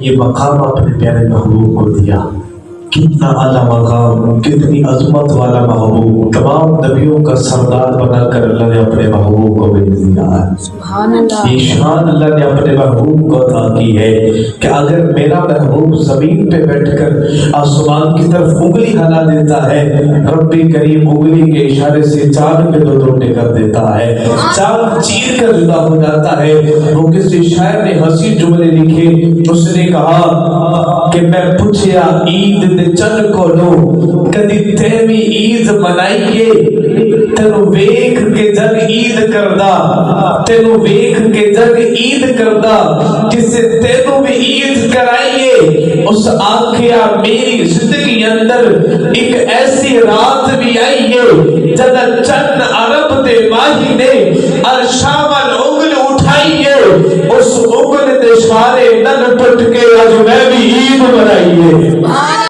یہ مقام اپنے پیارے محبوب کو دیا. کتنا اعلیٰ مقام، کتنی عظمت والا محبوب، تمام نبیوں کا سردار بنا کر اللہ نے اپنے محبوب کو بھیج دیا ہے. سبحان اللہ. یہ شان اللہ نے اپنے محبوب کو عطا کی ہے کہ اگر میرا محبوب زمین پہ بیٹھ کر آسمان کی طرف انگلی ہلا دیتا ہے، رب کریم انگلی کے اشارے سے چاند پہ دو ٹوٹے کر دیتا ہے، چاند چیر کر جدا ہو جاتا ہے. وہ کسی شاعر نے حسین جملے لکھے، اس نے کہا کہ میں پوچھیا عید دے چن کو لو کدی تیمی عید منائیے، تینو ویکھ کے جگ عید کردا، تینو ویکھ کے جگ عید کردا، کسے تینو بھی عید کرائیے. اس آنکھیا میری زندگی اندر ایک ایسی رات بھی آئیے جدا چن عرب دے ماہی نے ارشاون انگل اٹھائیے، اس انگل دے شارے نن ٹٹ کے آج میں بھی عید منائیے.